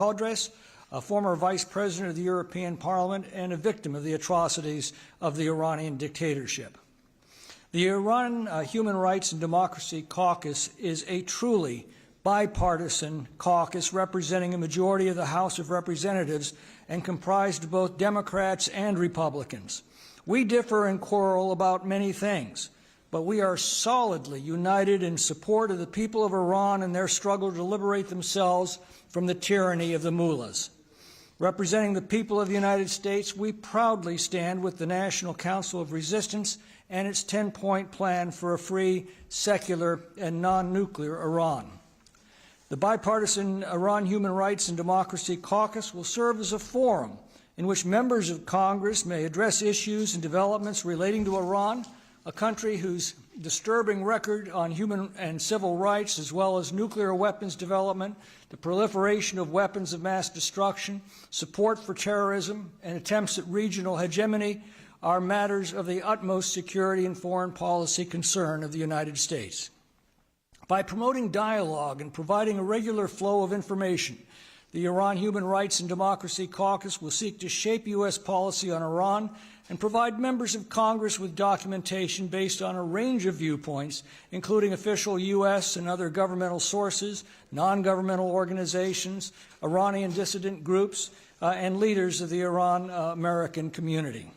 Vidal-Quadras, a former vice president of the European Parliament and a victim of the atrocities of the Iranian dictatorship. The Iran Human Rights and Democracy Caucus is a truly bipartisan caucus representing a majority of the House of Representatives and comprised of both Democrats and Republicans. We differ and quarrel about many things, but we are solidly united in support of the people of Iran and their struggle to liberate themselves from the tyranny of the mullahs. Representing the people of the United States, we proudly stand with the National Council of Resistance and its 10-point plan for a free, secular, and non-nuclear Iran. The bipartisan Iran Human Rights and Democracy Caucus will serve as a forum in which members of Congress may address issues and developments relating to Iran, a country whose disturbing record on human and civil rights, as well as nuclear weapons development, the proliferation of weapons of mass destruction, support for terrorism, and attempts at regional hegemony are matters of the utmost security and foreign policy concern of the United States. By promoting dialogue and providing a regular flow of information, the Iran Human Rights and Democracy Caucus will seek to shape U.S. policy on Iran and provide members of Congress with documentation based on a range of viewpoints, including official U.S. and other governmental sources, non-governmental organizations, Iranian dissident groups, and leaders of the Iran-American community.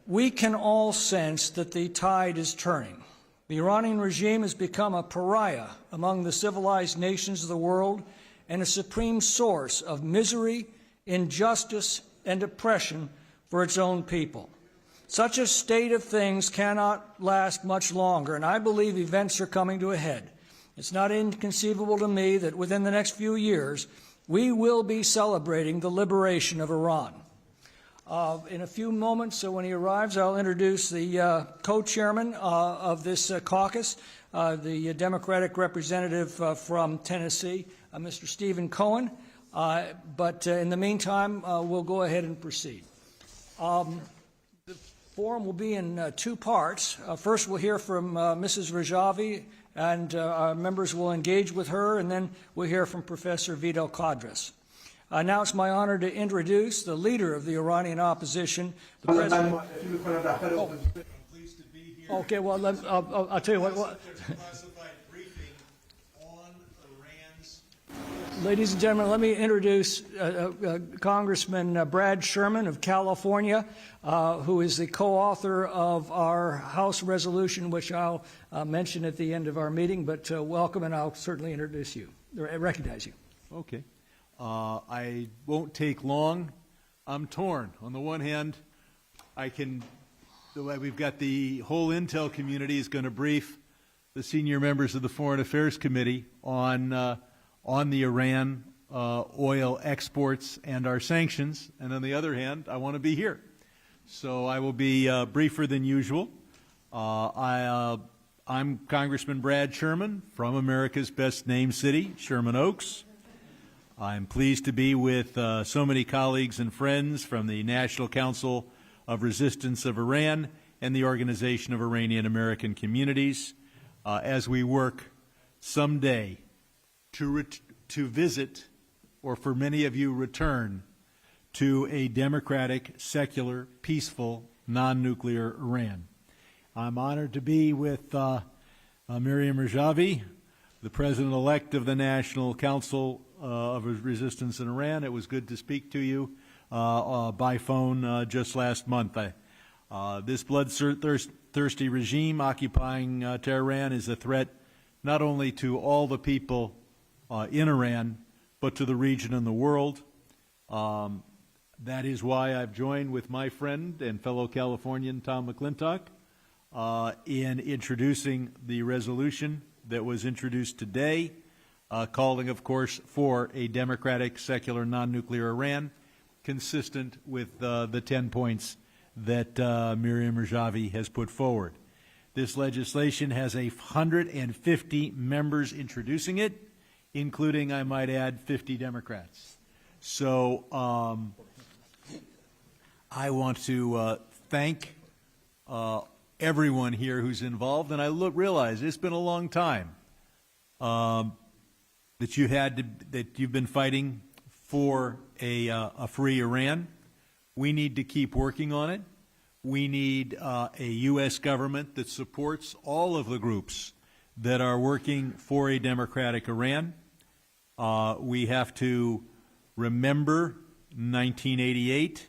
We can all sense that the tide is turning. The Iranian regime has become a pariah among the civilized nations of the world and a supreme source of misery, injustice, and oppression for its own people. Such a state of things cannot last much longer, and I believe events are coming to a head. It's not inconceivable to me that within the next few years, we will be celebrating the liberation of Iran. In a few moments, when he arrives, I'll introduce the co-chairman of this caucus, the Democratic representative from Tennessee, Mr. Stephen Cohen. But in the meantime, we'll go ahead and proceed. The forum will be in two parts. First, we'll hear from Mrs. Rajavi, and our members will engage with her, and then we'll hear from Professor Vidal-Quadras. Now it's my honor to introduce the leader of the Iranian opposition, the president. Oh. I'm pleased to be here. Okay, well, I'll tell you what. Ladies and gentlemen, let me introduce Congressman Brad Sherman of California, who is the co-author of our House resolution, which I'll mention at the end of our meeting. But welcome, and I'll certainly introduce you, or recognize you. Okay. I won't take long. I'm torn. On the one hand, we've got the whole intel community is going to brief the senior members of the Foreign Affairs Committee on the Iran oil exports and our sanctions. And on the other hand, I want to be here. So I will be briefer than usual. I'm Congressman Brad Sherman from America's best named city, Sherman Oaks. I'm pleased to be with so many colleagues and friends from the National Council of Resistance of Iran and the Organization of Iranian American Communities as we work someday to visit, or for many of you return, to a democratic, secular, peaceful, non-nuclear Iran. I'm honored to be with Maryam Rajavi, the President-elect of the National Council of Resistance in Iran. It was good to speak to you by phone just last month. This bloodthirsty regime occupying Tehran is a threat not only to all the people in Iran, but to the region and the world. That is why I've joined with my friend and fellow Californian Tom McClintock in introducing the resolution that was introduced today, calling, of course, for a democratic, secular, non-nuclear Iran, consistent with the 10 points that Maryam Rajavi has put forward. This legislation has 150 members introducing it, including, I might add, 50 Democrats. So I want to thank everyone here who's involved, and I realize it's been a long time that you've been fighting for a free Iran. We need to keep working on it. We need a U.S. government that supports all of the groups that are working for a democratic Iran. We have to remember 1988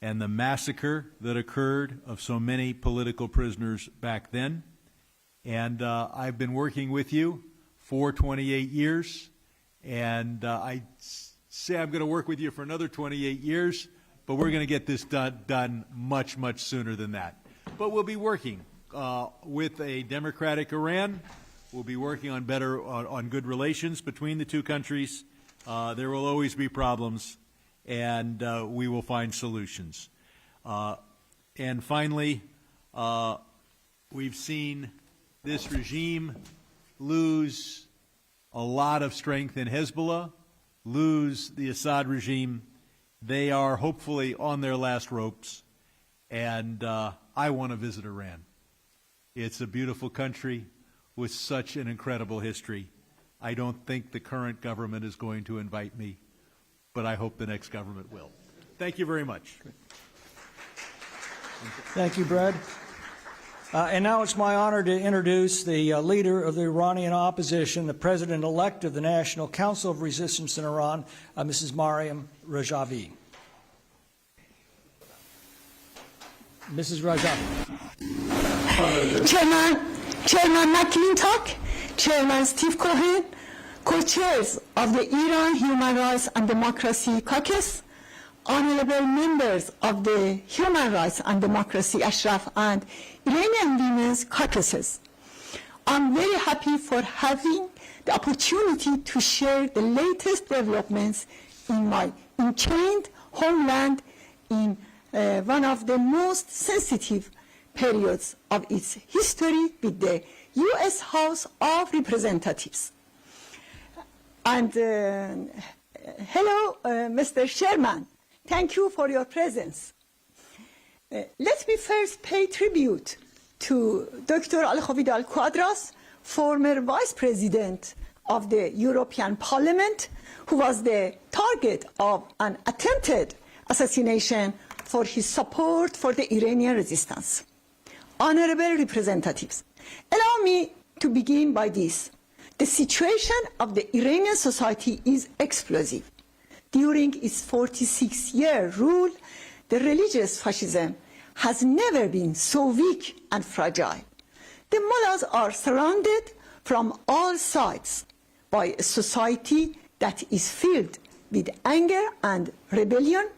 and the massacre that occurred of so many political prisoners back then. And I've been working with you for 28 years, and I say I'm going to work with you for another 28 years, but we're going to get this done much, much sooner than that. But we'll be working with a democratic Iran. We'll be working on on good relations between the two countries. There will always be problems, and we will find solutions. And finally, we've seen this regime lose a lot of strength in Hezbollah, lose the Assad regime. They are hopefully on their last ropes, and I want to visit Iran. It's a beautiful country with such an incredible history. I don't think the current government is going to invite me, but I hope the next government will. Thank you very much. Thank you, Brad. And now it's my honor to introduce the leader of the Iranian opposition, the president-elect of the National Council of Resistance in Iran, Mrs. Maryam Rajavi. Mrs. Rajavi. Chairman McClintock, Chairman Steve Cohen, co-chairs of the Iran Human Rights and Democracy Caucus, honorable members of the Human Rights and Democracy Ashraf and Iranian Women's Caucuses. I'm very happy for having the opportunity to share the latest developments in my enchained homeland in one of the most sensitive periods of its history with the U.S. House of Representatives. And hello, Mr. Sherman. Thank you for your presence. Let me first pay tribute to Dr. Vidal-Quadras, former Vice President of the European Parliament, who was the target of an attempted assassination for his support for the Iranian resistance. Honorable representatives, allow me to begin by this. The situation of the Iranian society is explosive. During its 46-year rule, the religious fascism has never been so weak and fragile. The mullahs are surrounded from all sides by a society that is filled with anger and rebellion,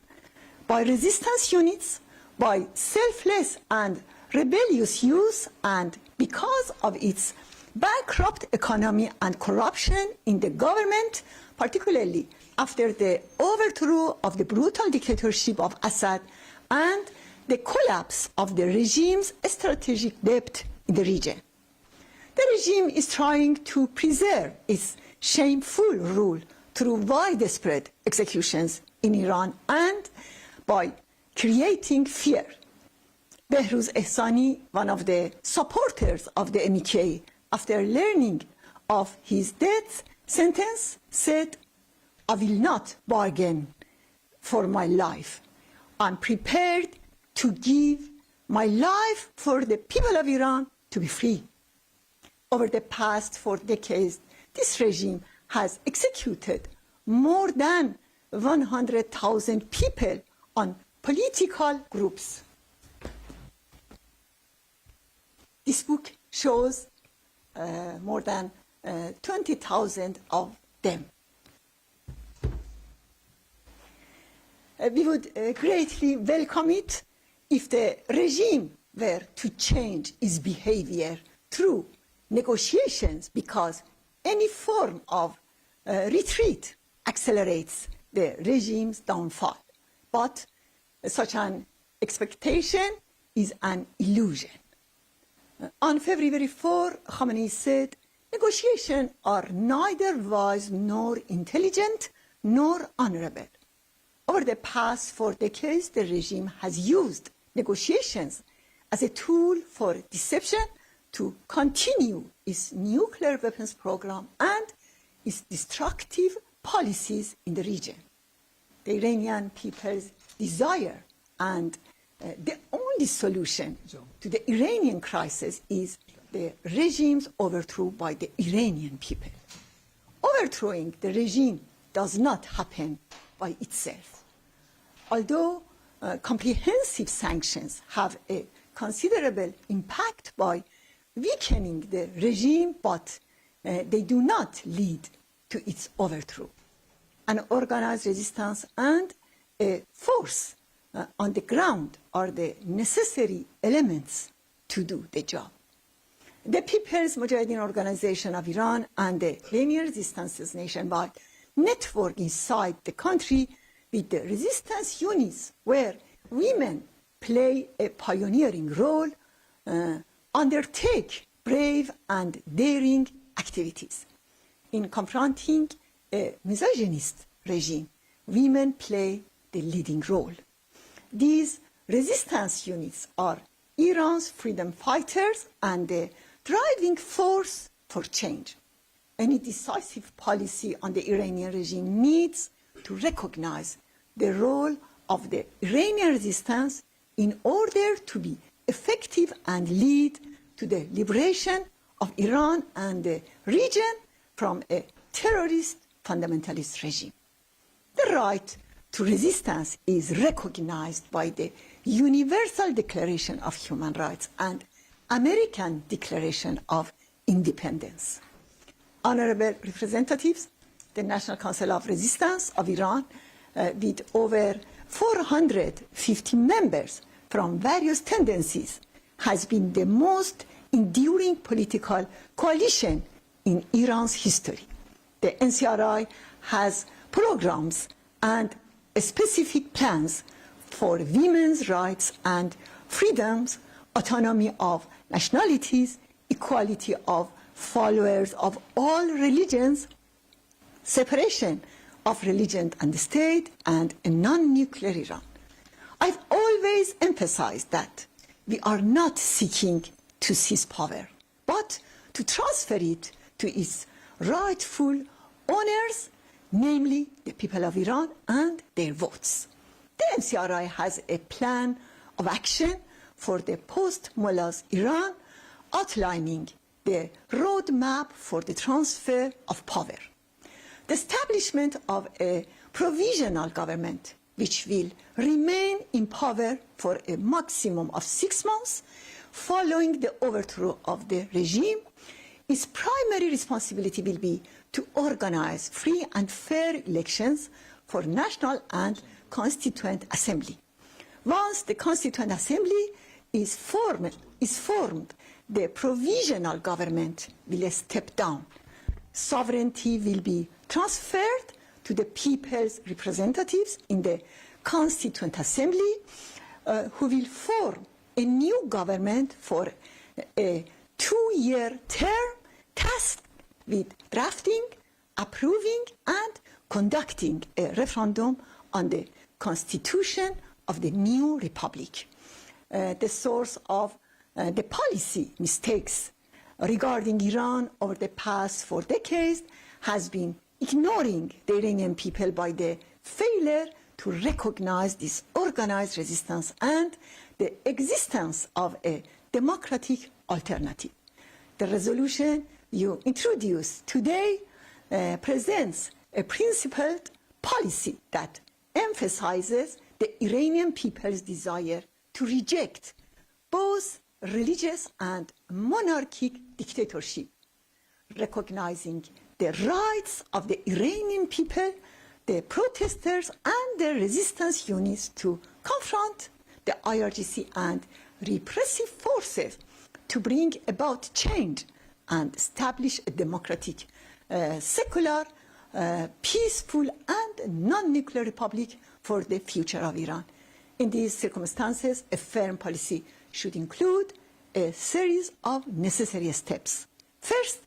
by resistance units, by selfless and rebellious youth, and because of its bankrupt economy and corruption in the government, particularly after the overthrow of the brutal dictatorship of Assad and the collapse of the regime's strategic depth in the region. The regime is trying to preserve its shameful rule through widespread executions in Iran and by creating fear. Behruz Ehsani, one of the supporters of the MEK, after learning of his death sentence, said, "I will not bargain for my life. I'm prepared to give my life for the people of Iran to be free." Over the past 4 decades, this regime has executed more than 100,000 people on political groups. This book shows more than 20,000 of them. We would greatly welcome it if the regime were to change its behavior through negotiations, because any form of retreat accelerates the regime's downfall. But such an expectation is an illusion. On February 4, Khamenei said, "Negotiations are neither wise nor intelligent nor honorable." Over the past 4 decades, the regime has used negotiations as a tool for deception to continue its nuclear weapons program and its destructive policies in the region. the Iranian people's desire, and the only solution to the Iranian crisis is the regime's overthrow by the Iranian people. Overthrowing the regime does not happen by itself. Although comprehensive sanctions have a considerable impact by weakening the regime, but they do not lead to its overthrow. An organized resistance and a force on the ground are the necessary elements to do the job. The People's Mujahideen Organization of Iran and the Iranian Resistance's nationwide network inside the country with the resistance units where women play a pioneering role, undertake brave and daring activities. In confronting a misogynist regime, women play the leading role. These resistance units are Iran's freedom fighters and the driving force for change. Any decisive policy on the Iranian regime needs to recognize the role of the Iranian resistance in order to be effective and lead to the liberation of Iran and the region from a terrorist fundamentalist regime. The right to resistance is recognized by the Universal Declaration of Human Rights and American Declaration of Independence. Honorable representatives, the National Council of Resistance of Iran, with over 450 members from various tendencies, has been the most enduring political coalition in Iran's history. The NCRI has programs and specific plans for women's rights and freedoms, autonomy of nationalities, equality of followers of all religions, separation of religion and the state, and a non-nuclear Iran. I've always emphasized that we are not seeking to seize power, but to transfer it to its rightful owners, namely the people of Iran and their votes. The NCRI has a plan of action for the post-Mullahs Iran, outlining the roadmap for the transfer of power. The establishment of a provisional government, which will remain in power for a maximum of 6 months following the overthrow of the regime, its primary responsibility will be to organize free and fair elections for National and Constituent Assembly. Once the Constituent Assembly is formed, the provisional government will step down. Sovereignty will be transferred to the people's representatives in the Constituent Assembly, who will form a new government for a 2-year term tasked with drafting, approving, and conducting a referendum on the constitution of the new republic. The source of the policy mistakes regarding Iran over the past 4 decades has been ignoring the Iranian people by the failure to recognize this organized resistance and the existence of a democratic alternative. The resolution you introduced today presents a principled policy that emphasizes the Iranian people's desire to reject both religious and monarchic dictatorship, recognizing the rights of the Iranian people, the protesters, and the resistance units to confront the IRGC and repressive forces to bring about change and establish a democratic, secular, peaceful, and non-nuclear republic for the future of Iran. In these circumstances, a firm policy should include a series of necessary steps. First,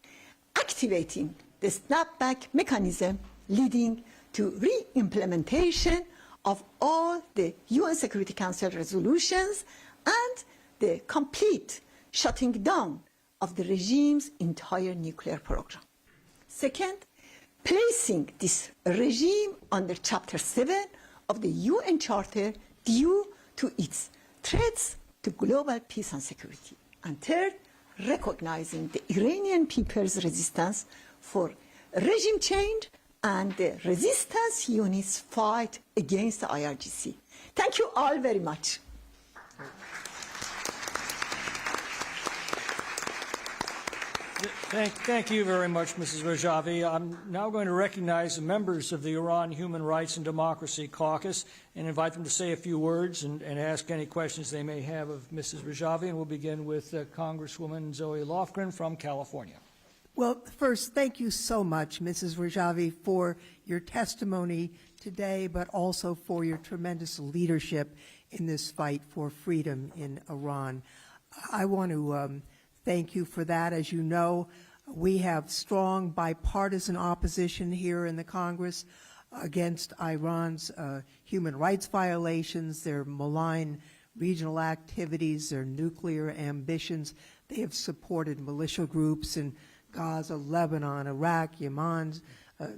activating the snapback mechanism leading to re-implementation of all the UN Security Council resolutions and the complete shutting down of the regime's entire nuclear program. Second, placing this regime under Chapter 7 of the UN Charter due to its threats to global peace and security. And third, recognizing the Iranian people's resistance for regime change and the resistance units' fight against the IRGC. Thank you all very much. Thank you very much, Mrs. Rajavi. I'm now going to recognize the members of the Iran Human Rights and Democracy Caucus and invite them to say a few words and ask any questions they may have of Mrs. Rajavi. And we'll begin with Congresswoman Zoe Lofgren from California. Well, first, thank you so much, Mrs. Rajavi, for your testimony today, but also for your tremendous leadership in this fight for freedom in Iran. I want to thank you for that. As you know, we have strong bipartisan opposition here in the Congress against Iran's human rights violations, their malign regional activities, their nuclear ambitions. They have supported militia groups in Gaza, Lebanon, Iraq, Yemen,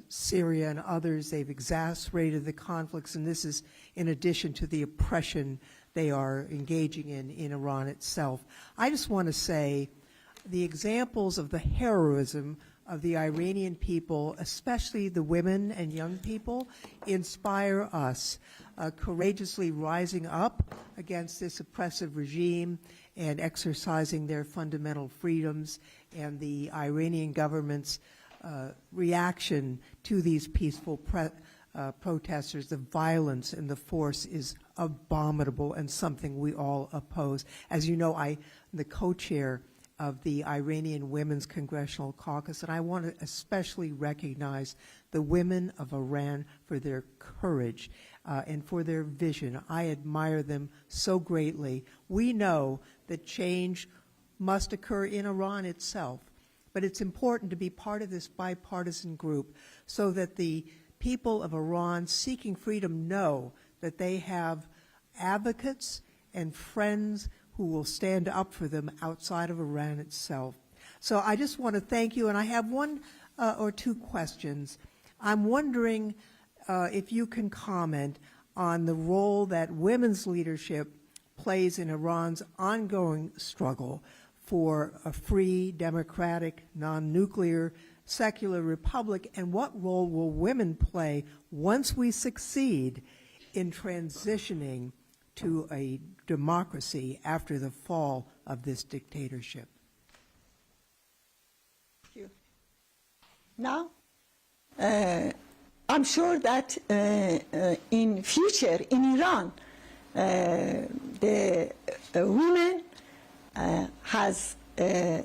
Syria, and others. They've exacerbated the conflicts, and this is in addition to the oppression they are engaging in Iran itself. I just want to say the examples of the heroism of the Iranian people, especially the women and young people, inspire us, courageously rising up against this oppressive regime and exercising their fundamental freedoms, and the Iranian government's reaction to these peaceful protesters. The violence and the force is abominable and something we all oppose. As you know, I'm the co-chair of the Iranian Women's Congressional Caucus, and I want to especially recognize the women of Iran for their courage and for their vision. I admire them so greatly. We know that change must occur in Iran itself, but it's important to be part of this bipartisan group so that the people of Iran seeking freedom know that they have advocates and friends who will stand up for them outside of Iran itself. So I just want to thank you, and I have one or two questions. I'm wondering if you can comment on the role that women's leadership plays in Iran's ongoing struggle for a free, democratic, non-nuclear, secular republic, and what role will women play once we succeed in transitioning to a democracy after the fall of this dictatorship? Thank you. Now, I'm sure that in future in Iran, the women has a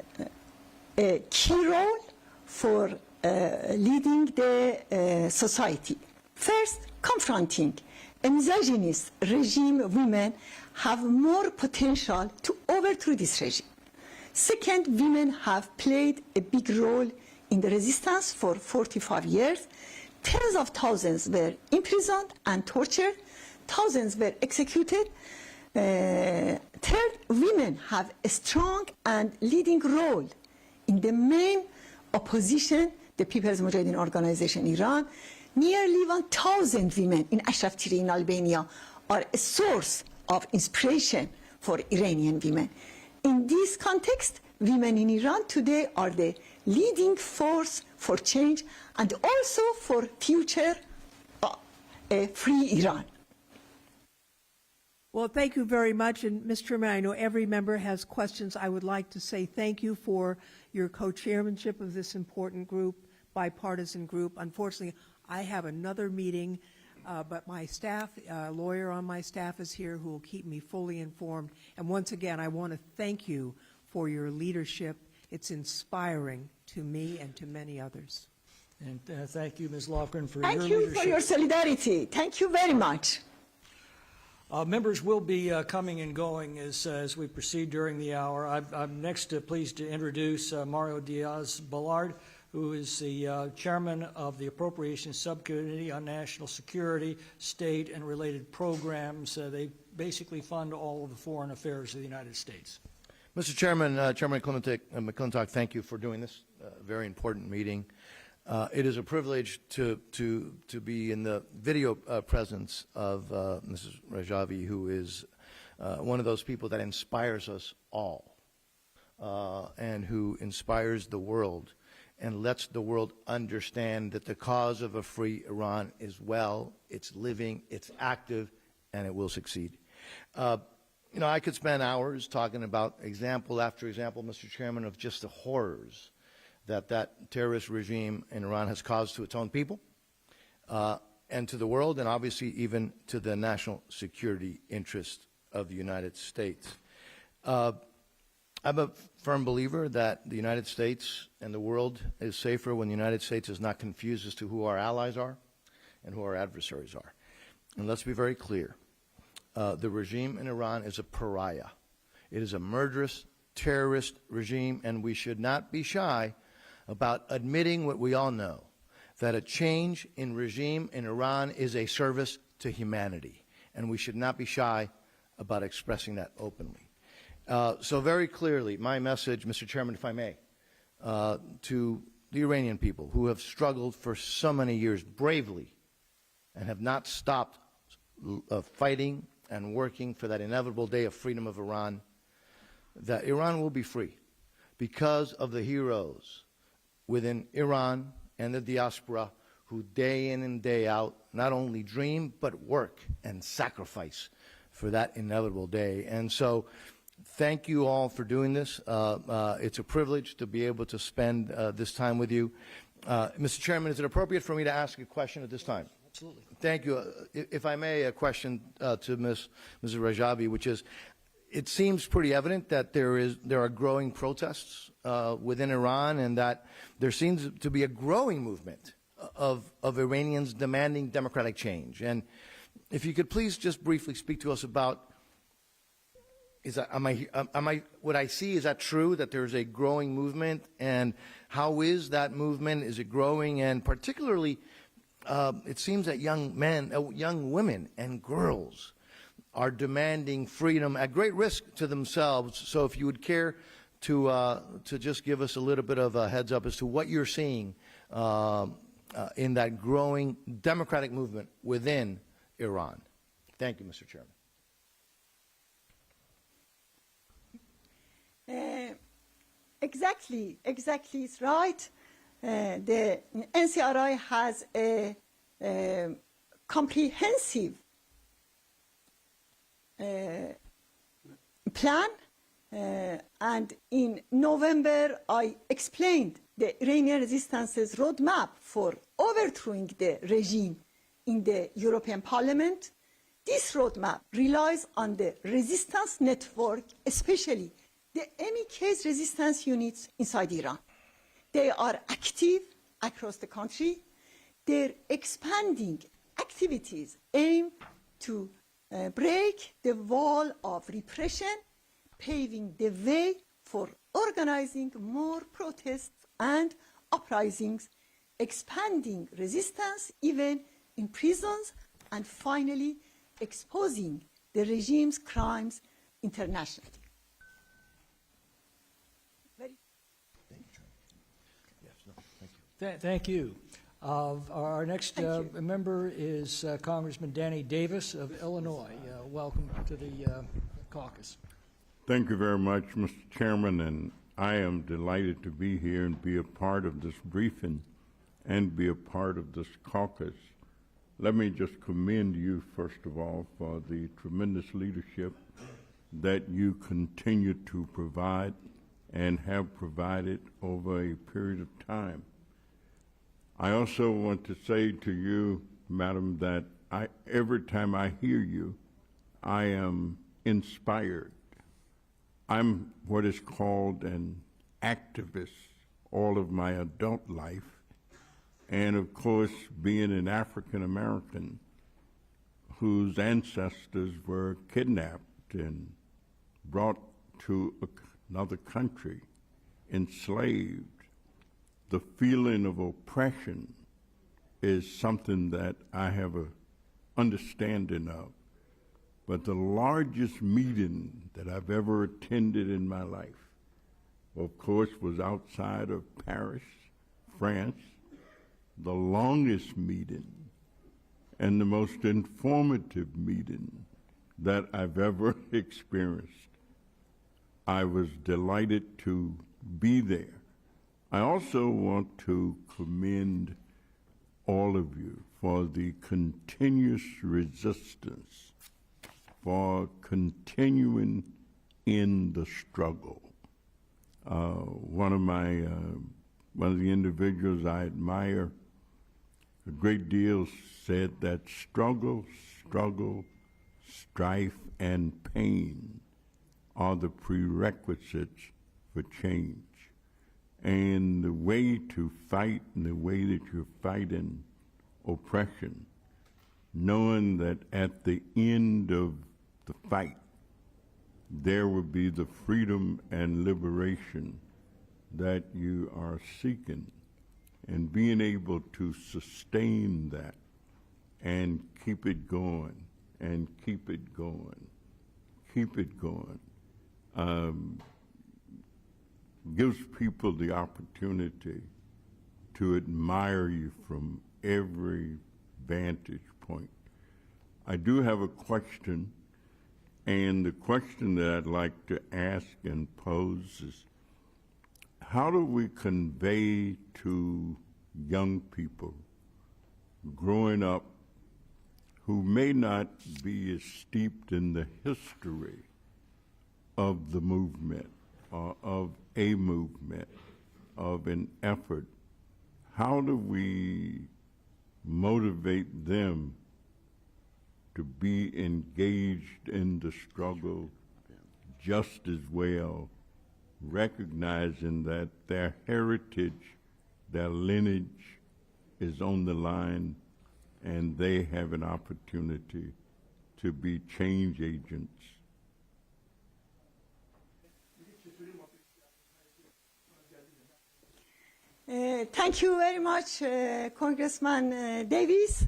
key role for leading the society. First, confronting a misogynist regime, women have more potential to overthrow this regime. Second, women have played a big role in the resistance for 45 years. Tens of thousands were imprisoned and tortured. Thousands were executed. Third, women have a strong and leading role in the main opposition, the People's Mujahideen Organization in Iran. Nearly 1,000 women in Ashraf Tiri in Albania are a source of inspiration for Iranian women. In this context, women in Iran today are the leading force for change and also for future a free Iran. Well, thank you very much. And Ms. Sherman, I know every member has questions. I would like to say thank you for your co-chairmanship of this important group, bipartisan group. Unfortunately, I have another meeting, but my staff, a lawyer on my staff is here who will keep me fully informed. And once again, I want to thank you for your leadership. It's inspiring to me and to many others. And thank you, Ms. Lofgren, for Thank your you leadership. for your solidarity. Thank you very much. Members will be coming and going as we proceed during the hour. I'm next pleased to introduce Mario Diaz-Balart, who is the chairman of the Appropriations Subcommittee on National Security, State, and Related Programs. They basically fund all of the foreign affairs of the United States. Mr. Chairman, Chairman McClintock, thank you for doing this very important meeting. It is a privilege to be in the video presence of Mrs. Rajavi, who is one of those people that inspires us all and who inspires the world and lets the world understand that the cause of a free Iran is well, it's living, it's active, and it will succeed. You know, I could spend hours talking about example after example, Mr. Chairman, of just the horrors that terrorist regime in Iran has caused to its own people and to the world, and obviously even to the national security interest of the United States. I'm a firm believer that the United States and the world is safer when the United States is not confused as to who our allies are and who our adversaries are. And let's be very clear. The regime in Iran is a pariah. It is a murderous, terrorist regime, and we should not be shy about admitting what we all know, that a change in regime in Iran is a service to humanity, and we should not be shy about expressing that openly. So very clearly, my message, Mr. Chairman, if I may, to the Iranian people who have struggled for so many years bravely and have not stopped fighting and working for that inevitable day of freedom of Iran, that Iran will be free because of the heroes within Iran and the diaspora who day in and day out not only dream but work and sacrifice for that inevitable day. And so thank you all for doing this. It's a privilege to be able to spend this time with you. Mr. Chairman, is it appropriate for me to ask a question at this time? Absolutely. Thank you. If I may, a question to Mrs. Rajavi, which is, it seems pretty evident that there are growing protests within Iran, and that there seems to be a growing movement of Iranians demanding democratic change. And if you could please just briefly speak to us about, what I see, is that true, that there's a growing movement, and how is that movement? Is it growing? And particularly, it seems that young women and girls are demanding freedom at great risk to themselves. So if you would care to just give us a little bit of a heads up as to what you're seeing in that growing democratic movement within Iran. Thank you, Mr. Chairman. Exactly, it's right. The NCRI has a comprehensive plan, and in November I explained the Iranian resistance's roadmap for overthrowing the regime in the European Parliament. This roadmap relies on the resistance network, especially the MEK's resistance units inside Iran. They are active across the country. Their expanding activities aim to break the wall of repression, paving the way for organizing more protests and uprisings, expanding resistance even in prisons, and finally exposing the regime's crimes internationally. Thank you. Our next member is Congressman Danny Davis of Illinois. Welcome to the caucus. Thank you very much, Mr. Chairman, and I am delighted to be here and be a part of this briefing and be a part of this caucus. Let me just commend you, first of all, for the tremendous leadership that you continue to provide and have provided over a period of time. I also want to say to you, Madam, that every time I hear you, I am inspired. I'm what is called an activist all of my adult life, and of course, being an African American whose ancestors were kidnapped and brought to another country, enslaved, the feeling of oppression is something that I have an understanding of. But the largest meeting that I've ever attended in my life, of course, was outside of Paris, France, the longest meeting and the most informative meeting that I've ever experienced. I was delighted to be there. I also want to commend all of you for the continuous resistance, for continuing in the struggle. One of the individuals I admire a great deal said that struggle, strife, and pain are the prerequisites for change. And the way to fight, and the way that you're fighting oppression, knowing that at the end of the fight, there will be the freedom and liberation that you are seeking, and being able to sustain that and keep it going, and keep it going, keep it going, gives people the opportunity to admire you from every vantage point. I do have a question, and the question that I'd like to ask and pose is, how do we convey to young people growing up who may not be as steeped in the history of the movement or of a movement, of an effort, how do we motivate them to be engaged in the struggle just as well, recognizing that their heritage, their lineage is on the line, and they have an opportunity to be change agents? Thank you very much, Congressman Davis,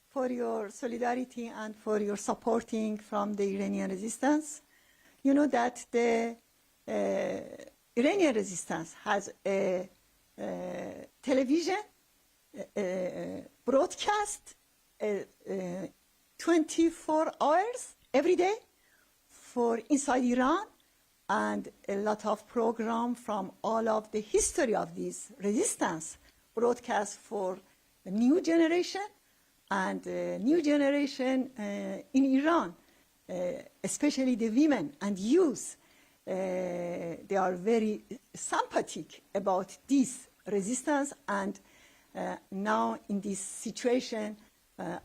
for your solidarity and for your supporting from the Iranian resistance. You know that the Iranian resistance has a television broadcast 24 hours every day for inside Iran, and a lot of program from all of the history of this resistance broadcast for the new generation. And new generation in Iran, especially the women and youth, they are very sympathetic about this resistance. And now in this situation,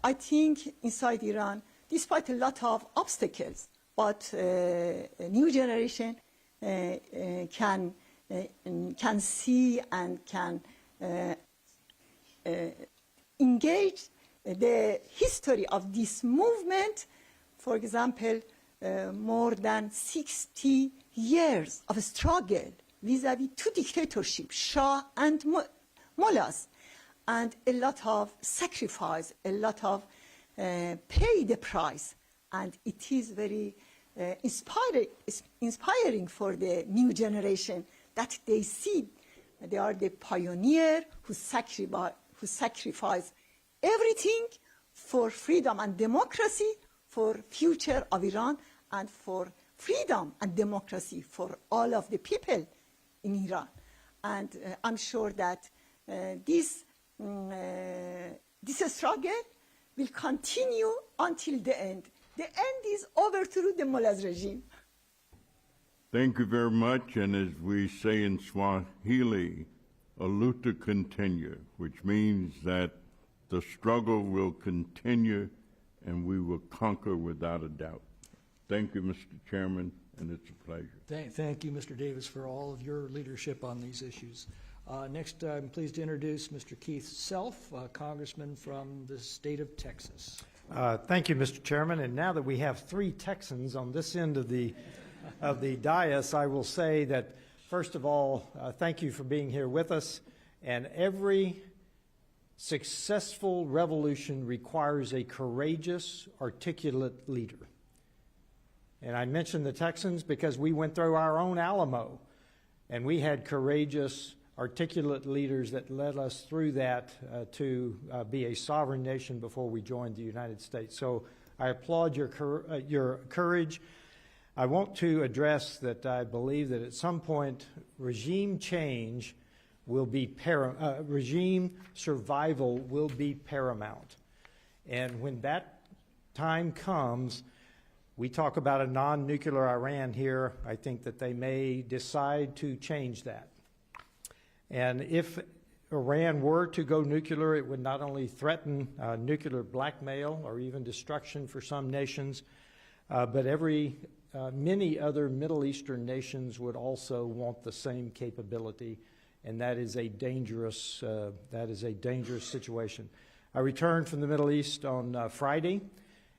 I think inside Iran, despite a lot of obstacles, but new generation can see and can engage the history of this movement. For example, more than 60 years of struggle vis-à-vis two dictatorships, Shah and mullahs, and a lot of sacrifice, a lot of pay the price. And it is very inspiring for the new generation that they see they are the pioneer who sacrifice everything for freedom and democracy, for future of Iran, and for freedom and democracy for all of the people in Iran. And I'm sure that this struggle will continue until the end. The end is overthrow the mullahs regime. Thank you very much, and as we say in Swahili, a luta continua, which means that the struggle will continue and we will conquer without a doubt. Thank you, Mr. Chairman, and it's a pleasure. Thank you, Mr. Davis, for all of your leadership on these issues. Next, I'm pleased to introduce Mr. Keith Self, Congressman from the state of Texas. Thank you, Mr. Chairman. And now that we have three Texans on this end of the dais, I will say that, first of all, thank you for being here with us. And every successful revolution requires a courageous, articulate leader. And I mentioned the Texans because we went through our own Alamo, and we had courageous, articulate leaders that led us through that to be a sovereign nation before we joined the United States. So I applaud your courage. I want to address that I believe that at some point regime change will be regime survival will be paramount. And when that time comes, we talk about a non-nuclear Iran here. I think that they may decide to change that. And if Iran were to go nuclear, it would not only threaten nuclear blackmail or even destruction for some nations, but many other Middle Eastern nations would also want the same capability, and that is a dangerous situation. I returned from the Middle East on Friday,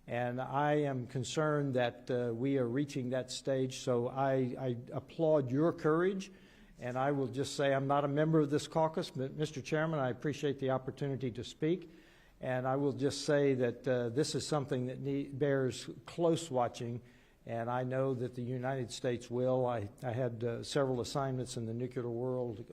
and I am concerned that we are reaching that stage. So I applaud your courage. And I will just say I'm not a member of this caucus, but Mr. Chairman, I appreciate the opportunity to speak. And I will just say that this is something that bears close watching, and I know that the United States will. I had several assignments in the nuclear world,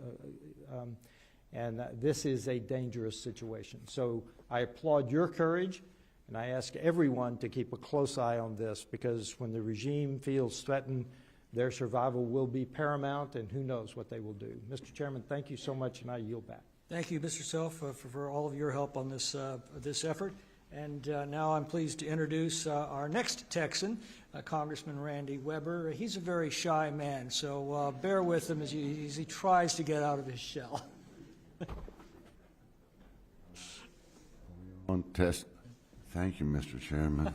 and this is a dangerous situation. So I applaud your courage, and I ask everyone to keep a close eye on this, because when the regime feels threatened, their survival will be paramount, and who knows what they will do. Mr. Chairman, thank you so much, and I yield back. Thank you, Mr. Self, for all of your help on this effort. And now I'm pleased to introduce our next Texan, Congressman Randy Weber. He's a very shy man, so bear with him as he tries to get out of his shell. On test. Thank you, Mr. Chairman.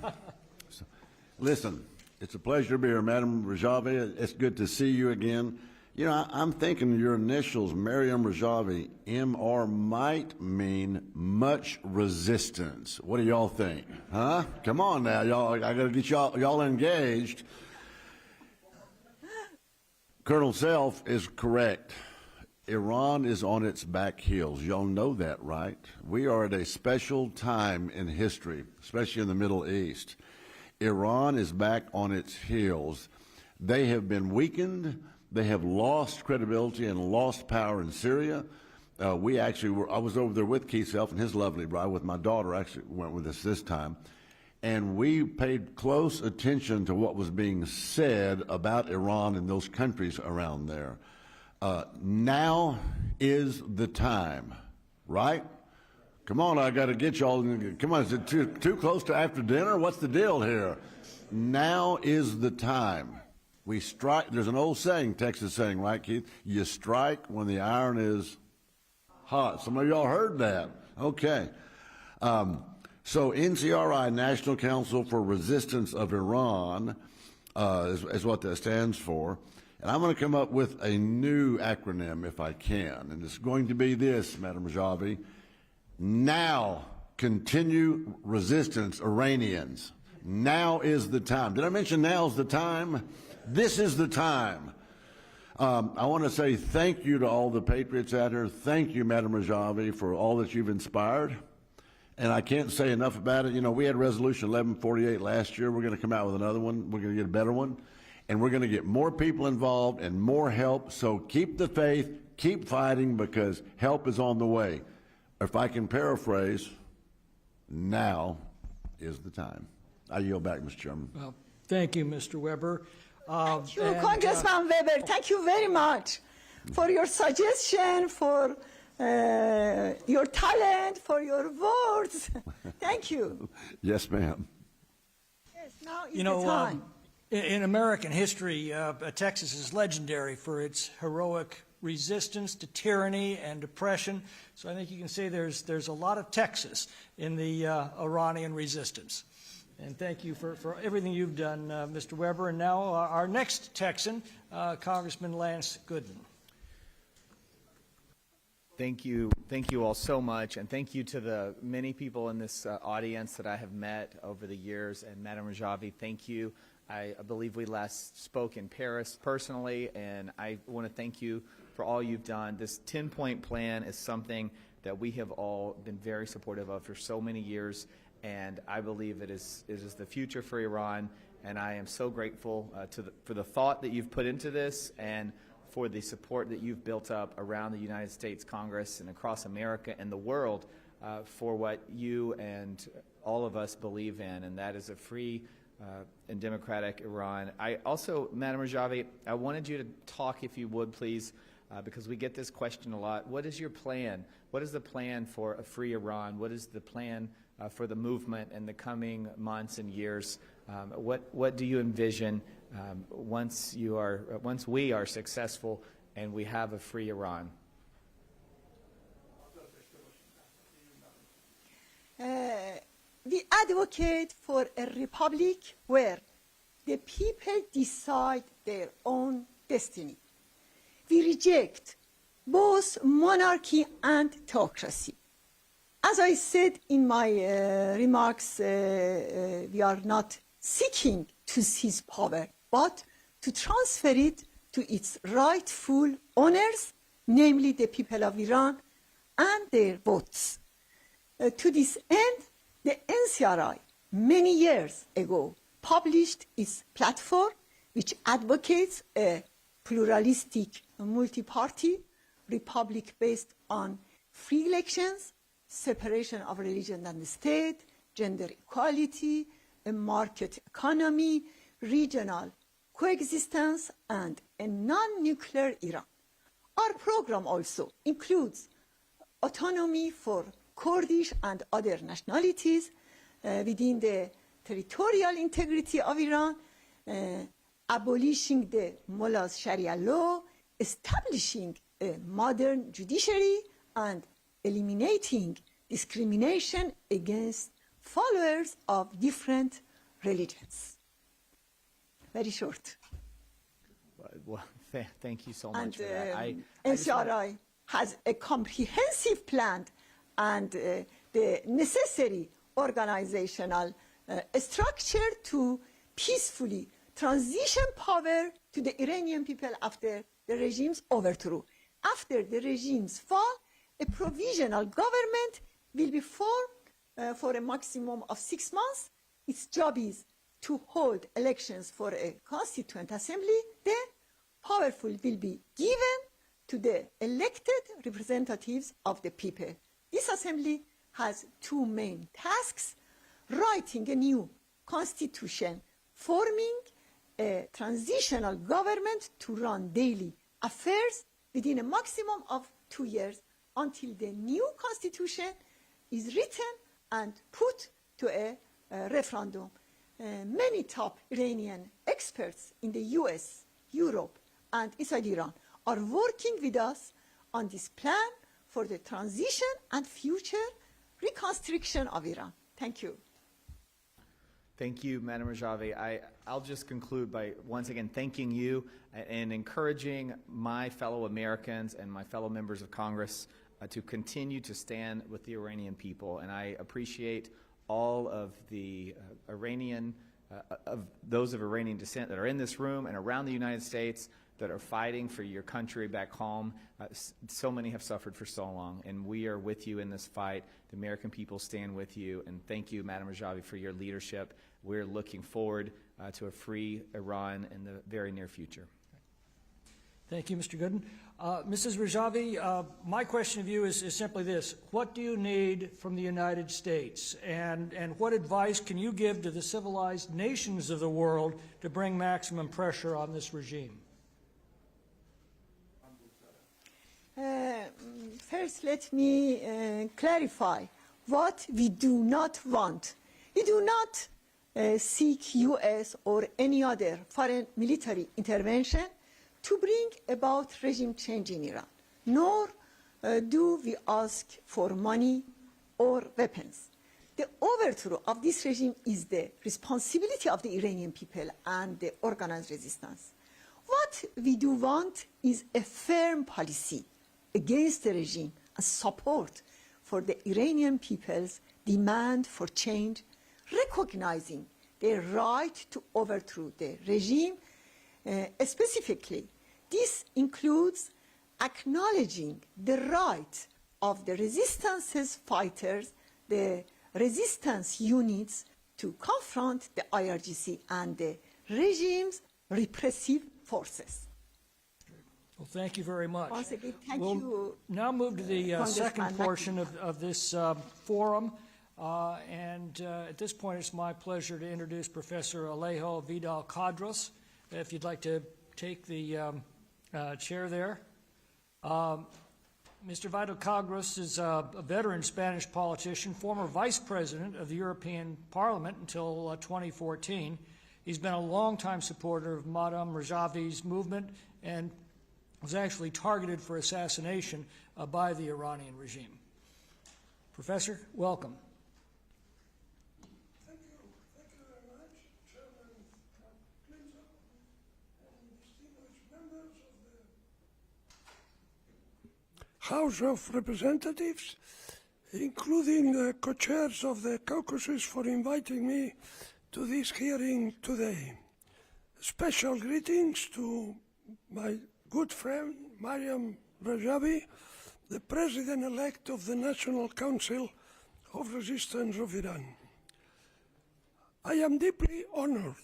Listen. It's a pleasure to be here, Madam Rajavi. It's good to see you again. You know, I'm thinking your initials, Maryam Rajavi, MR, might mean much resistance. What do y'all think? Huh? Come on now, y'all. I got to get y'all engaged. Colonel Self is correct. Iran is on its back heels. Y'all know that, right? We are at a special time in history, especially in the Middle East. Iran is back on its heels. They have been weakened. They have lost credibility and lost power in Syria. I was over there with Keith Self and his lovely bride, with my daughter actually went with us this time. And we paid close attention to what was being said about Iran and those countries around there. Now is the time, right? Come on, I got to get y'all. Come on, is it too close to after dinner? What's the deal here? Now is the time. We strike. There's an old saying, Texas saying, right, Keith? You strike when the iron is hot. Some of y'all heard that. Okay. So NCRI, National Council for Resistance of Iran, is what that stands for. And I'm going to come up with a new acronym if I can. And it's going to be this, Madam Rajavi. Now, continue resistance, Iranians. Now is the time. Did I mention now's the time? This is the time. I want to say thank you to all the patriots out here. Thank you, Madam Rajavi, for all that you've inspired. And I can't say enough about it. You know, we had Resolution 1148 last year. We're going to come out with another one. We're going to get a better one. And we're going to get more people involved and more help. So keep the faith, keep fighting, because help is on the way. If I can paraphrase, now is the time. I yield back, Mr. Chairman. Well, thank you, Mr. Weber. Thank you, Congressman Weber. Thank you very much for your suggestion, for your talent, for your words. Thank you. Yes, ma'am. Yes, now is You the know, time. in American history, Texas is legendary for its heroic resistance to tyranny and oppression. So I think you can say there's a lot of Texas in the Iranian resistance. And thank you for everything you've done, Mr. Weber. And now our next Texan, Congressman Lance Gooden. Thank you all so much, and thank you to the many people in this audience that I have met over the years. And Madam Rajavi, thank you. I believe we last spoke in Paris personally, and I want to thank you for all you've done. This 10-point plan is something that we have all been very supportive of for so many years, and I believe it is the future for Iran. And I am so grateful for the thought that you've put into this, and for the support that you've built up around the United States Congress and across America and the world for what you and all of us believe in, and that is a free and democratic Iran. I also, Madam Rajavi, I wanted you to talk, if you would, please, because we get this question a lot. What is your plan? What is the plan for a free Iran? What is the plan for the movement in the coming months and years? What do you envision once we are successful and we have a free Iran? We advocate for a republic where the people decide their own destiny. We reject both monarchy and theocracy. As I said in my remarks, we are not seeking to seize power, but to transfer it to its rightful owners, namely the people of Iran and their votes. To this end, the NCRI, many years ago, published its platform, which advocates a pluralistic, multi-party republic based on free elections, separation of religion and the state, gender equality, a market economy, regional coexistence, and a non-nuclear Iran. Our program also includes autonomy for Kurdish and other nationalities within the territorial integrity of Iran, abolishing the Mullah's Sharia law, establishing a modern judiciary, and eliminating discrimination against followers of different religions. Very short. Well, thank you so much And for that. NCRI has a comprehensive plan and the necessary organizational structure to peacefully transition power to the Iranian people after the regime's overthrow. After the regime's fall, a provisional government will be formed for a maximum of 6 months. Its job is to hold elections for a constituent assembly. Then powerful will be given to the elected representatives of the people. This assembly has 2 main tasks: writing a new constitution, forming a transitional government to run daily affairs within a maximum of 2 years until the new constitution is written and put to a referendum. Many top Iranian experts in the US, Europe, and inside Iran are working with us on this plan for the transition and future reconstruction of Iran. Thank you. Thank you, Madam Rajavi. I'll just conclude by once again thanking you and encouraging my fellow Americans and my fellow members of Congress to continue to stand with the Iranian people. And I appreciate all of the those of Iranian descent that are in this room and around the United States that are fighting for your country back home. So many have suffered for so long, and we are with you in this fight. The American people stand with you, and thank you, Madam Rajavi, for your leadership. We're looking forward to a free Iran in the very near future. Thank you, Mr. Gooden. Mrs. Rajavi, my question of you is simply this. What do you need from the United States, and what advice can you give to the civilized nations of the world to bring maximum pressure on this regime? First, let me clarify what we do not want. We do not seek U.S. or any other foreign military intervention to bring about regime change in Iran, nor do we ask for money or weapons. The overthrow of this regime is the responsibility of the Iranian people and the organized resistance. What we do want is a firm policy against the regime and support for the Iranian people's demand for change, recognizing their right to overthrow the regime. Specifically, this includes acknowledging the right of the resistance's fighters, the resistance units, to confront the IRGC and the regime's repressive forces. Well, thank you very much. Once again, thank we'll you, now move to the second Congressman portion of this forum. At this point, it's my pleasure to introduce Professor Alejo Vidal-Quadras. If you'd like to take the chair there. Mr. Vidal-Quadras is a veteran Spanish politician, former vice president of the European Parliament until 2014. He's been a longtime supporter of Maryam Rajavi's movement and was actually targeted for assassination by the Iranian regime. Professor, welcome. Thank you. Thank you very much, Chairman Clinton and distinguished members of the House of Representatives, including the co-chairs of the caucuses, for inviting me to this hearing today. Special greetings to my good friend Maryam Rajavi, the President-elect of the National Council of Resistance of Iran. I am deeply honored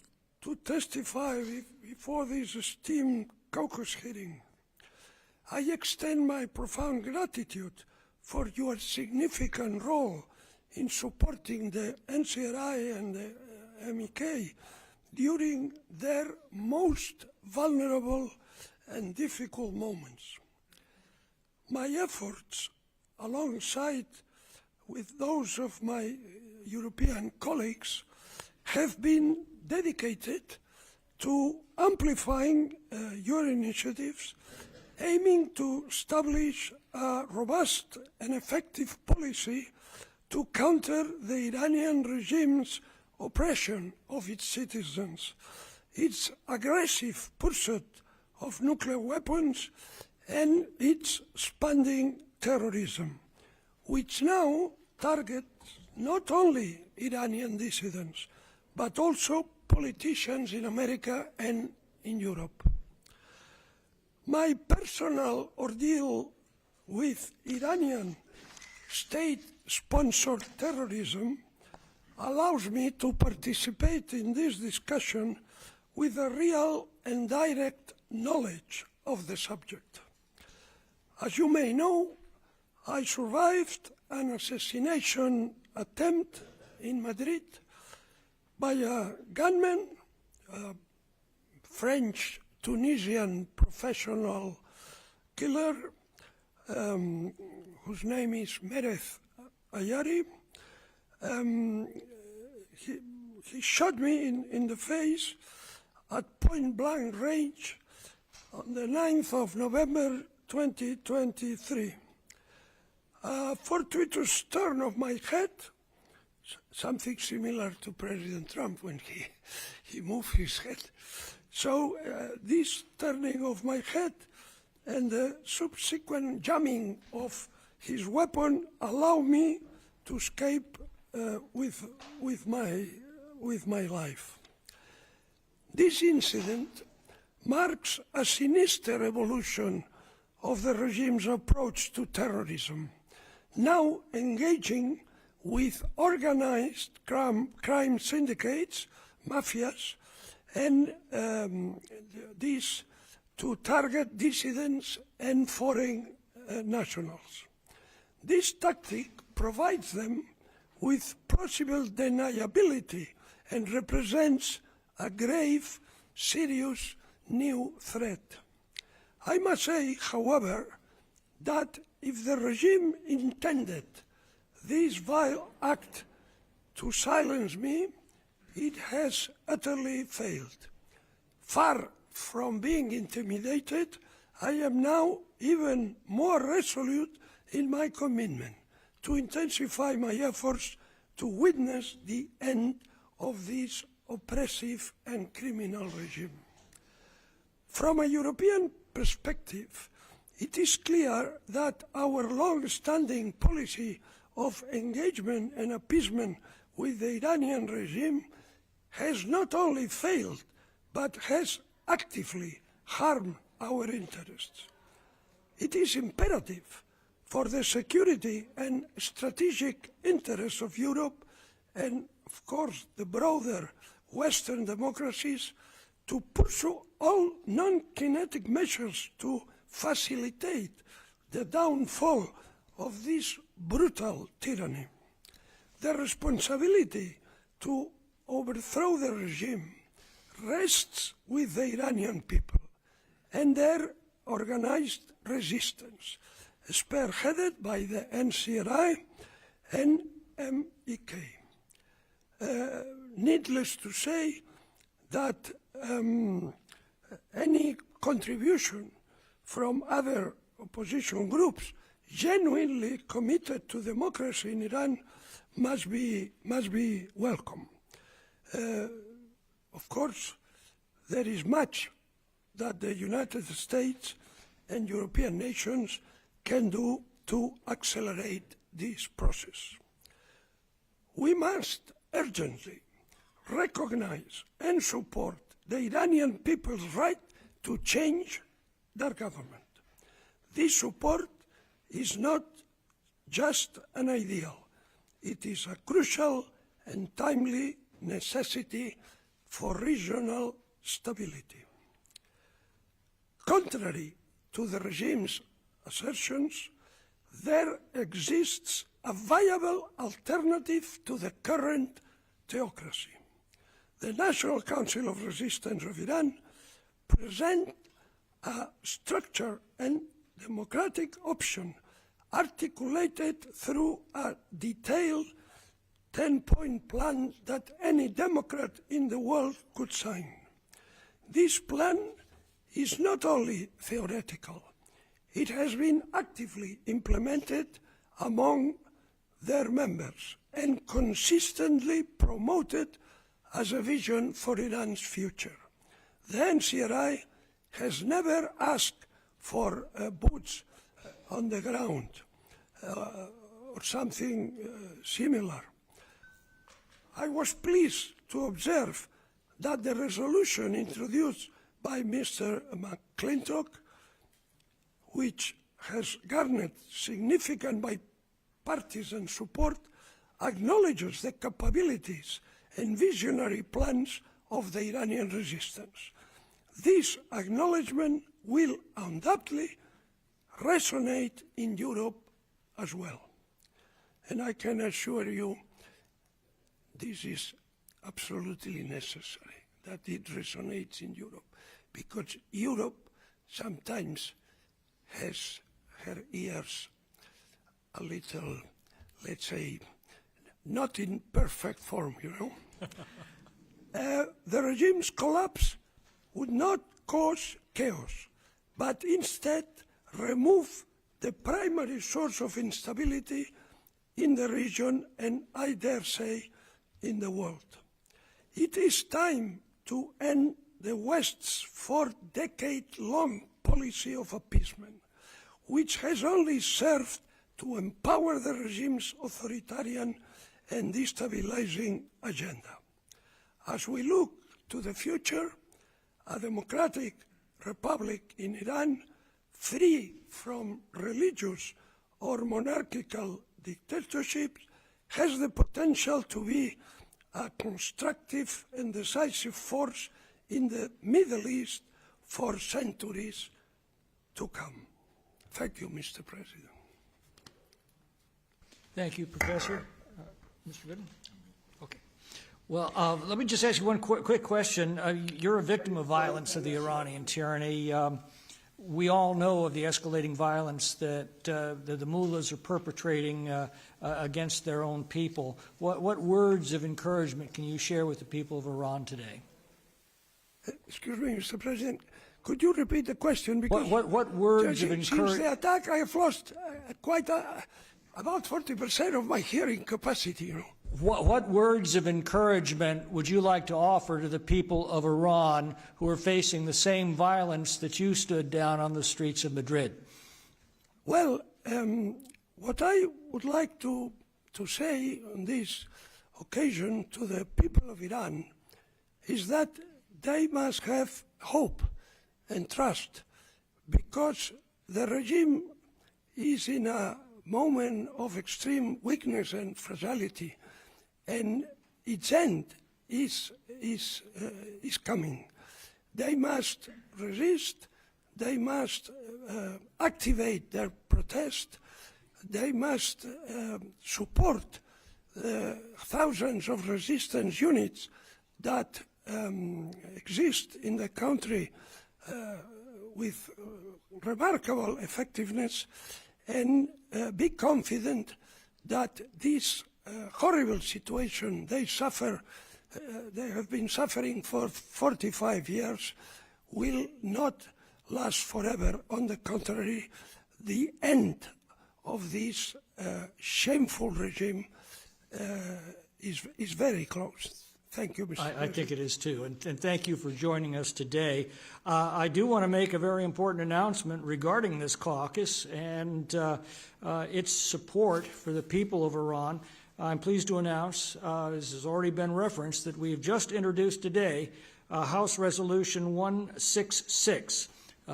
to testify before this esteemed caucus hearing. I extend my profound gratitude for your significant role in supporting the NCRI and the MEK during their most vulnerable and difficult moments. My efforts, alongside with those of my European colleagues, have been dedicated to amplifying your initiatives, aiming to establish a robust and effective policy to counter the Iranian regime's oppression of its citizens, its aggressive pursuit of nuclear weapons, and its expanding terrorism, which now targets not only Iranian dissidents, but also politicians in America and in Europe. My personal ordeal with Iranian state-sponsored terrorism allows me to participate in this discussion with a real and direct knowledge of the subject. As you may know, I survived an assassination attempt in Madrid by a gunman, a French-Tunisian professional killer whose name is Maryam Ayari. He shot me in the face at point-blank range on the 9th of November 2023. A fortuitous turn of my head, something similar to President Trump when he moved his head. So this turning of my head and the subsequent jamming of his weapon allowed me to escape with my life. This incident marks a sinister evolution of the regime's approach to terrorism, now engaging with organized crime syndicates, mafias, and this to target dissidents and foreign nationals. This tactic provides them with possible deniability and represents a grave, serious new threat. I must say, however, that if the regime intended this vile act to silence me, it has utterly failed. Far from being intimidated, I am now even more resolute in my commitment to intensify my efforts to witness the end of this oppressive and criminal regime. From a European perspective, it is clear that our long-standing policy of engagement and appeasement with the Iranian regime has not only failed, but has actively harmed our interests. It is imperative for the security and strategic interests of Europe and, of course, the broader Western democracies to pursue all non-kinetic measures to facilitate the downfall of this brutal tyranny. The responsibility to overthrow the regime rests with the Iranian people and their organized resistance, spearheaded by the NCRI and MEK. Needless to say that any contribution from other opposition groups genuinely committed to democracy in Iran must be welcome. Of course, there is much that the United States and European nations can do to accelerate this process. We must urgently recognize and support the Iranian people's right to change their government. This support is not just an ideal, it is a crucial and timely necessity for regional stability. Contrary to the regime's assertions, there exists a viable alternative to the current theocracy. The National Council of Resistance of Iran presents a structured and democratic option articulated through a detailed 10-point plan that any democrat in the world could sign. This plan is not only theoretical, it has been actively implemented among their members and consistently promoted as a vision for Iran's future. The NCRI has never asked for boots on the ground or something similar. I was pleased to observe that the resolution introduced by Mr. McClintock, which has garnered significant bipartisan support, acknowledges the capabilities and visionary plans of the Iranian resistance. This acknowledgement will undoubtedly resonate in Europe as well. And I can assure you this is absolutely necessary, that it resonates in Europe, because Europe sometimes has her ears a little, let's say, not in perfect form, you know. The regime's collapse would not cause chaos, but instead remove the primary source of instability in the region and, I dare say, in the world. It is time to end the West's 4-decade-long policy of appeasement, which has only served to empower the regime's authoritarian and destabilizing agenda. As we look to the future, a democratic republic in Iran, free from religious or monarchical dictatorships, has the potential to be a constructive and decisive force in the Middle East for centuries to come. Thank you, Mr. President. Thank you, Professor. Mr. Vidal? Okay. Well, let me just ask you one quick question. You're a victim of violence of the Iranian tyranny. We all know of the escalating violence that the mullahs are perpetrating against their own people. What words of encouragement can you share with the people of Iran today? Excuse me, Mr. President. Could you repeat the question? Because what words of since encouragement? the attack, I have lost about 40% of my hearing capacity, you know. What words of encouragement would you like to offer to the people of Iran who are facing the same violence that you stood down on the streets of Madrid? Well, what I would like to say on this occasion to the people of Iran is that they must have hope and trust, because the regime is in a moment of extreme weakness and fragility, and its end is coming. They must resist, they must activate their protest. They must support the thousands of resistance units that exist in the country with remarkable effectiveness, and be confident that this horrible situation they suffer, they have been suffering for 45 years, will not last forever. On the contrary, the end of this shameful regime is very close. Thank you, Mr. I think it is too, and thank you for joining us today. I do want to make a very important announcement regarding this caucus and its support for the people of Iran. I'm pleased to announce, as has already been referenced, that we have just introduced today House Resolution 166,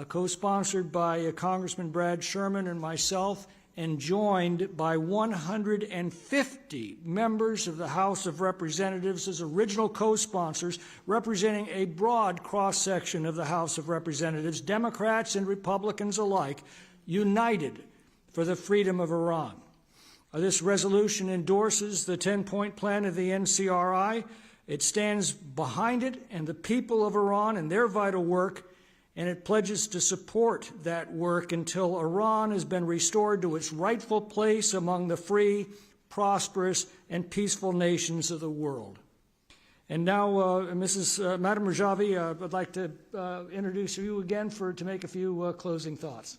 co-sponsored by Congressman Brad Sherman and myself, and joined by 150 members of the House of Representatives as original co-sponsors, representing a broad cross-section of the House of Representatives, Democrats and Republicans alike, united for the freedom of Iran. This resolution endorses the 10-point plan of the NCRI. It stands behind it and the people of Iran and their vital work, and it pledges to support that work until Iran has been restored to its rightful place among the free, prosperous, and peaceful nations of the world. And now, Madam Rajavi, I'd like to introduce you again to make a few closing thoughts.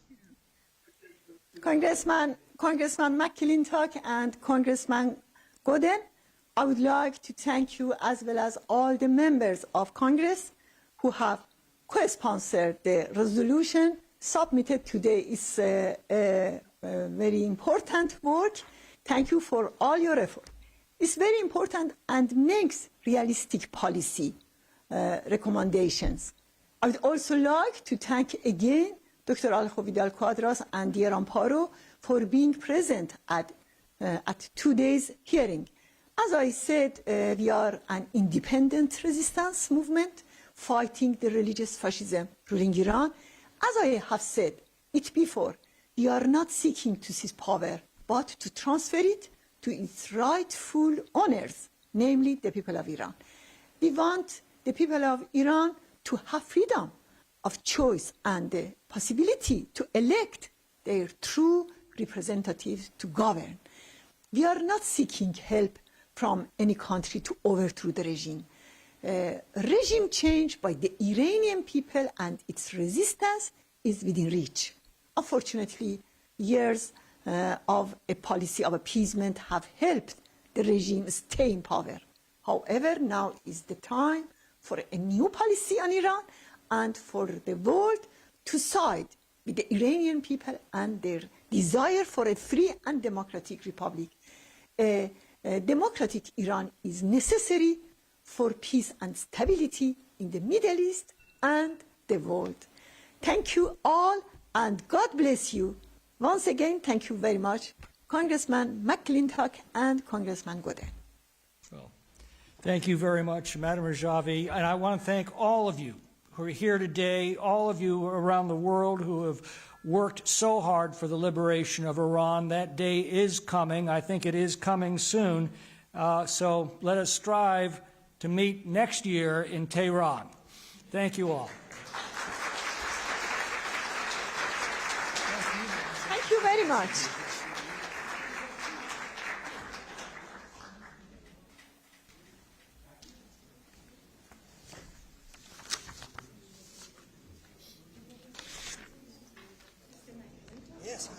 Congressman McClintock and Congressman Godden, I would like to thank you as well as all the members of Congress who have co-sponsored the resolution submitted today. Is a very important work. Thank you for all your effort. It's very important and makes realistic policy recommendations. I would also like to thank again Dr. Vidal-Quadras and dear Amparo for being present at today's hearing. As I said, we are an independent resistance movement fighting the religious fascism ruling Iran. As I have said it before, we are not seeking to seize power, but to transfer it to its rightful owners, namely the people of Iran. We want the people of Iran to have freedom of choice and the possibility to elect their true representatives to govern. We are not seeking help from any country to overthrow the regime. Regime change by the Iranian people and its resistance is within reach. Unfortunately, years of a policy of appeasement have helped the regime stay in power. However, now is the time for a new policy on Iran and for the world to side with the Iranian people and their desire for a free and democratic republic. A democratic Iran is necessary for peace and stability in the Middle East and the world. Thank you all, and God bless you. Once again, thank you very much, Congressman McClintock and Congressman Godden. Well, thank you very much, Madam Rajavi, and I want to thank all of you who are here today, all of you around the world who have worked so hard for the liberation of Iran. That day is coming. I think it is coming soon. So let us strive to meet next year in Tehran. Thank you all. Thank you very much. Yes,